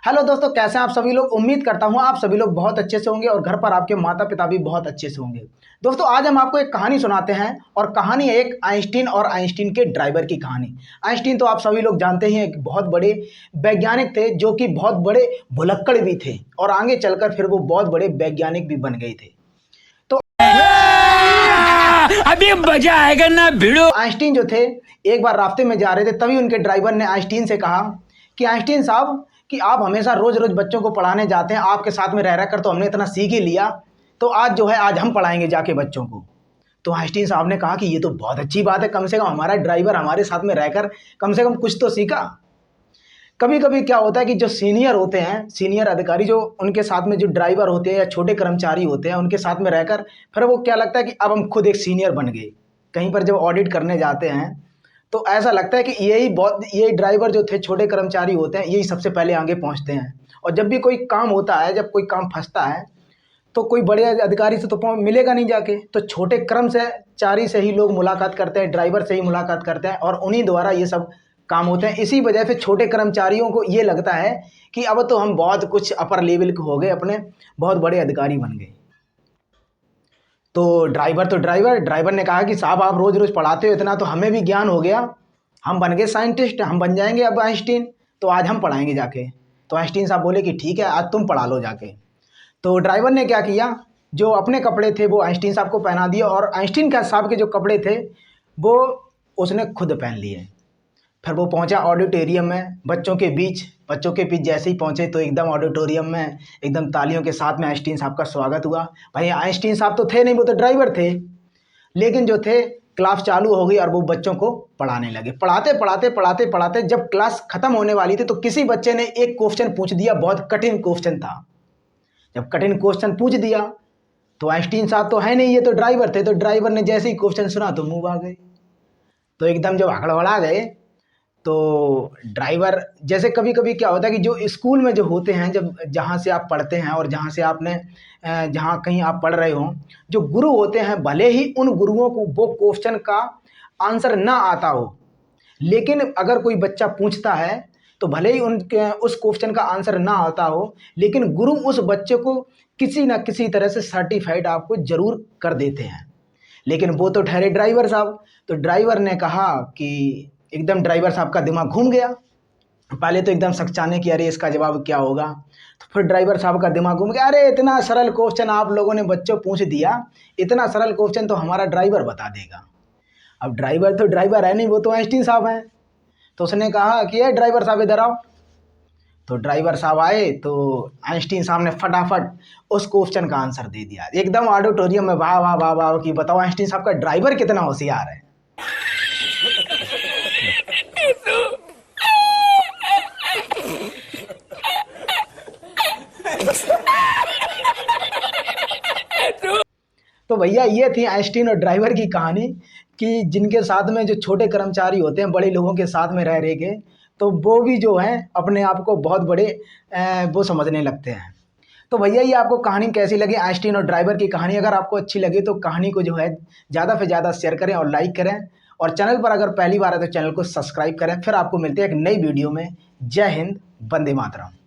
Hello दोस्तों, कैसे हैं आप सभी लोग। उम्मीद करता हूं आप सभी लोग बहुत अच्छे से होंगे और घर पर आपके माता पिता भी बहुत अच्छे से होंगे। दोस्तों, आज हम आपको एक कहानी सुनाते हैं और कहानी है एक आइंस्टीन और आइंस्टीन के ड्राइवर की कहानी। आइंस्टीन तो आप सभी लोग जानते ही हैं, एक बहुत बड़े वैज्ञानिक थे जो कि बहुत बड़े भुलक्कड़ भी थे और आगे चलकर फिर वो बहुत बड़े वैज्ञानिक भी बन गए थे। तो अभी मजा आएगा ना भिड़ो। आइंस्टीन जो थे एक बार रास्ते में जा रहे थे, तभी उनके ड्राइवर ने आइंस्टीन से कहा कि आइंस्टीन साहब कि आप हमेशा रोज रोज बच्चों को पढ़ाने जाते हैं, आपके साथ में रह कर तो हमने इतना सीख ही लिया, तो आज जो है आज हम पढ़ाएंगे जाके बच्चों को। तो आइंस्टीन साहब ने कहा कि ये तो बहुत अच्छी बात है, कम से कम हमारा ड्राइवर हमारे साथ में रहकर कम से कम कुछ तो सीखा। कभी कभी क्या होता है कि जो सीनियर होते हैं, सीनियर अधिकारी जो उनके साथ में जो ड्राइवर होते हैं या छोटे कर्मचारी होते हैं, उनके साथ में रहकर फिर वो क्या लगता है कि अब हम खुद एक सीनियर बन गए। कहीं पर जब ऑडिट करने जाते हैं तो ऐसा लगता है कि यही ड्राइवर जो थे छोटे कर्मचारी होते हैं, यही सबसे पहले आगे पहुंचते हैं। और जब भी कोई काम होता है, जब कोई काम फंसता है तो कोई बड़े अधिकारी से तो मिलेगा नहीं जाके, तो छोटे कर्मचारी से ही लोग मुलाकात करते हैं, ड्राइवर से ही मुलाकात करते हैं और उन्हीं द्वारा ये सब काम होते हैं। इसी वजह से छोटे कर्मचारियों को ये लगता है कि अब तो हम बहुत कुछ अपर लेवल के हो गए, अपने बहुत बड़े अधिकारी बन गए। तो ड्राइवर ने कहा कि साहब आप रोज़ रोज़ पढ़ाते हो इतना, तो हमें भी ज्ञान हो गया, हम बन गए साइंटिस्ट, हम बन जाएंगे अब आइंस्टीन, तो आज हम पढ़ाएंगे जाके। तो आइंस्टीन साहब बोले कि ठीक है, आज तुम पढ़ा लो जाके। तो ड्राइवर ने क्या किया, जो अपने कपड़े थे वो आइंस्टीन साहब को पहना दिए और आइंस्टीन का साहब के जो कपड़े थे वो उसने खुद पहन लिए। फिर वो पहुंचा ऑडिटोरियम में बच्चों के बीच जैसे ही पहुंचे तो एकदम ऑडिटोरियम में एकदम तालियों के साथ में आइंस्टीन साहब का स्वागत हुआ। भाई आइंस्टीन साहब तो थे नहीं, वो तो ड्राइवर थे, लेकिन जो थे क्लास चालू हो गई और वो बच्चों को पढ़ाने लगे। पढ़ाते जब क्लास खत्म होने वाली थी तो किसी बच्चे ने एक क्वेश्चन पूछ दिया, बहुत कठिन क्वेश्चन था। जब कठिन क्वेश्चन पूछ दिया तो आइंस्टीन साहब तो है नहीं, ये तो ड्राइवर थे, तो ड्राइवर ने जैसे ही क्वेश्चन सुना तो मुंह आ गए, तो एकदम जब हड़बड़ा गए। तो ड्राइवर जैसे कभी कभी क्या होता है कि जो स्कूल में जो होते हैं, जब जहाँ से आप पढ़ते हैं और जहाँ से आपने जहाँ कहीं आप पढ़ रहे हो, जो गुरु होते हैं, भले ही उन गुरुओं को वो क्वेश्चन का आंसर ना आता हो, लेकिन अगर कोई बच्चा पूछता है तो भले ही उनके उस क्वेश्चन का आंसर ना आता हो, लेकिन गुरु उस बच्चे को किसी ना किसी तरह से सर्टिफाइड आपको जरूर कर देते हैं। लेकिन वो तो ठहरे ड्राइवर साहब। तो ड्राइवर ने कहा कि एकदम ड्राइवर साहब का दिमाग घूम गया। पहले तो एकदम सकचाने की अरे इसका जवाब क्या होगा, तो फिर ड्राइवर साहब का दिमाग घूम गया, अरे इतना सरल क्वेश्चन आप लोगों ने बच्चों पूछ दिया, इतना सरल क्वेश्चन तो हमारा ड्राइवर बता देगा। अब ड्राइवर तो ड्राइवर है नहीं, वो तो आइंस्टीन साहब हैं। तो उसने कहा कि ये ड्राइवर साहब इधर आओ। तो ड्राइवर साहब आए तो आइंस्टीन साहब ने फटाफट उस क्वेश्चन का आंसर दे दिया। एकदम ऑडिटोरियम में वाह वाह वाह वाह कि बताओ आइंस्टीन साहब का ड्राइवर कितना होशियार है। तो भैया ये थी आइंस्टीन और ड्राइवर की कहानी कि जिनके साथ में जो छोटे कर्मचारी होते हैं, बड़े लोगों के साथ में रह के तो वो भी जो है अपने आप को बहुत बड़े वो समझने लगते हैं। तो भैया ये आपको कहानी कैसी लगी, आइंस्टीन और ड्राइवर की कहानी? अगर आपको अच्छी लगी तो कहानी को जो है ज़्यादा से ज़्यादा शेयर करें और लाइक करें, और चैनल पर अगर पहली बार है तो चैनल को सब्सक्राइब करें। फिर आपको मिलते हैं एक नई वीडियो में। जय हिंद, वंदे मातरम।